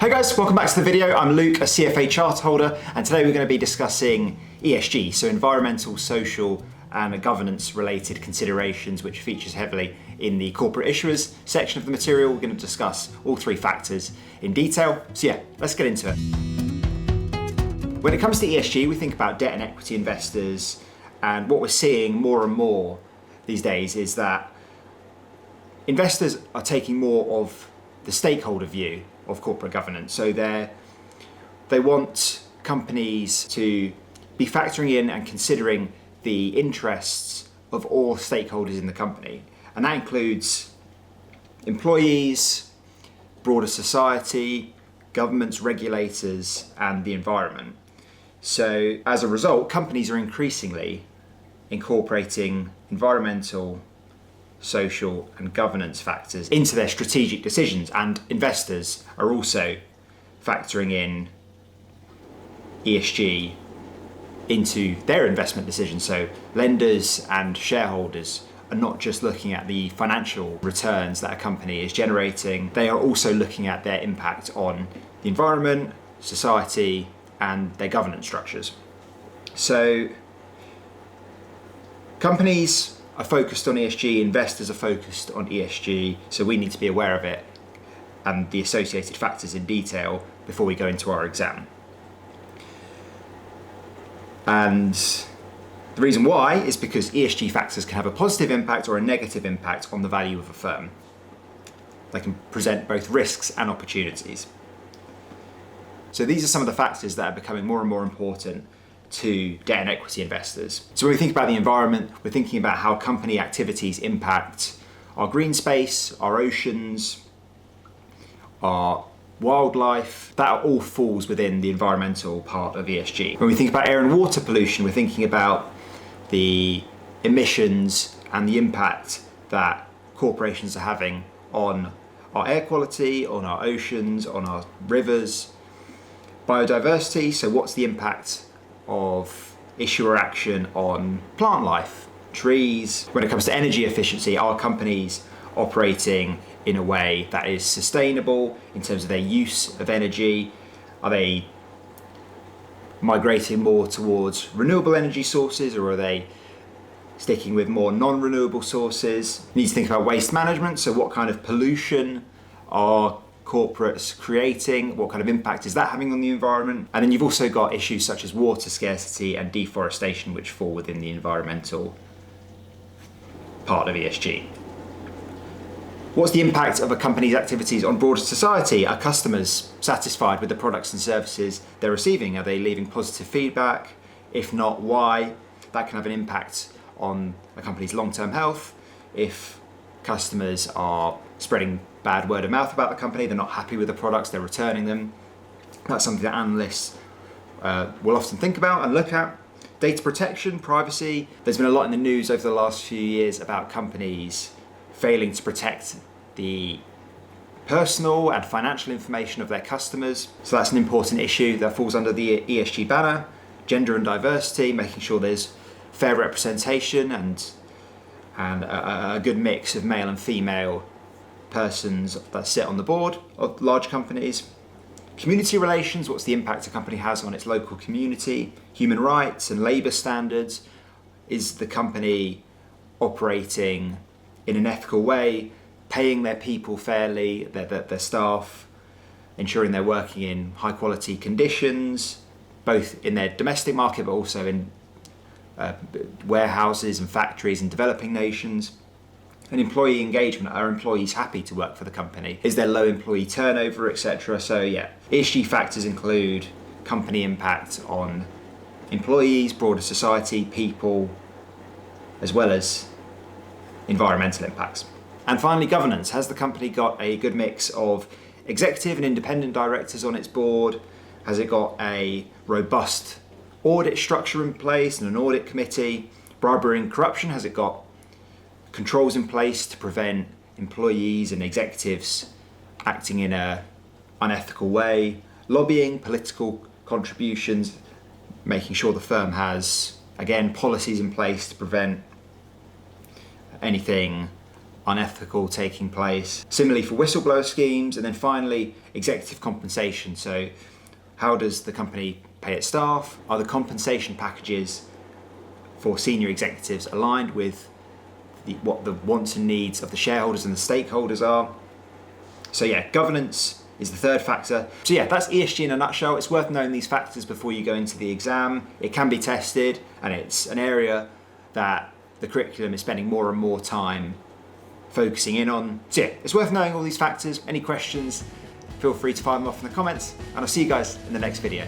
Hey guys, welcome back to the video. I'm Luke, a CFA Charterholder, and today we're going to be discussing ESG, so environmental, social and governance related considerations, which features heavily in the corporate issuers section of the material. We're going to discuss all three factors in detail. So yeah, let's get into it. When it comes to ESG, we think about debt and equity investors, and what we're seeing more and more these days is that investors are taking more of the stakeholder view of corporate governance. So they want companies to be factoring in and considering the interests of all stakeholders in the company. And that includes employees, broader society, governments, regulators, and the environment. So as a result, companies are increasingly incorporating environmental, social and governance factors into their strategic decisions, and investors are also factoring in ESG into their investment decisions. So lenders and shareholders are not just looking at the financial returns that a company is generating, they are also looking at their impact on the environment, society and their governance structures. So companies are focused on ESG, investors are focused on ESG, so we need to be aware of it and the associated factors in detail before we go into our exam. And the reason why is because ESG factors can have a positive impact or a negative impact on the value of a firm. They can present both risks and opportunities. So these are some of the factors that are becoming more and more important to debt and equity investors. So when we think about the environment, we're thinking about how company activities impact our green space, our oceans, our wildlife. That all falls within the environmental part of ESG. When we think about air and water pollution, we're thinking about the emissions and the impact that corporations are having on our air quality, on our oceans, on our rivers. Biodiversity, so what's the impact of issuer action on plant life, trees? When it comes to energy efficiency, are companies operating in a way that is sustainable in terms of their use of energy? Are they migrating more towards renewable energy sources, or are they sticking with more non-renewable sources? You need to think about waste management, so what kind of pollution are corporates creating, what kind of impact is that having on the environment? And then you've also got issues such as water scarcity and deforestation, which fall within the environmental part of ESG. What's the impact of a company's activities on broader society? Are customers satisfied with the products and services they're receiving? Are they leaving positive feedback? If not, why? That can have an impact on a company's long-term health. If customers are spreading bad word of mouth about the company, they're not happy with the products, they're returning them. That's something that analysts will often think about and look at. Data protection, privacy. There's been a lot in the news over the last few years about companies failing to protect the personal and financial information of their customers. So that's an important issue that falls under the ESG banner. Gender and diversity, making sure there's fair representation and a good mix of male and female persons that sit on the board of large companies. Community relations, what's the impact a company has on its local community? Human rights and labour standards, is the company operating in an ethical way, paying their people fairly, their staff, ensuring they're working in high quality conditions, both in their domestic market but also in warehouses and factories in developing nations. And employee engagement, are employees happy to work for the company? Is there low employee turnover, etc.? So yeah, ESG factors include company impact on employees, broader society, people, as well as environmental impacts. And finally, governance. Has the company got a good mix of executive and independent directors on its board? Has it got a robust audit structure in place and an audit committee? Bribery and corruption, has it got controls in place to prevent employees and executives acting in an unethical way? Lobbying, political contributions, making sure the firm has, again, policies in place to prevent anything unethical taking place. Similarly for whistleblower schemes. And then finally, executive compensation. So how does the company pay its staff? Are the compensation packages for senior executives aligned with what the wants and needs of the shareholders and the stakeholders are? So yeah, governance is the third factor. So yeah, that's ESG in a nutshell. It's worth knowing these factors before you go into the exam. It can be tested, and it's an area that the curriculum is spending more and more time focusing in on. So yeah, it's worth knowing all these factors. Any questions, feel free to fire them off in the comments, and I'll see you guys in the next video.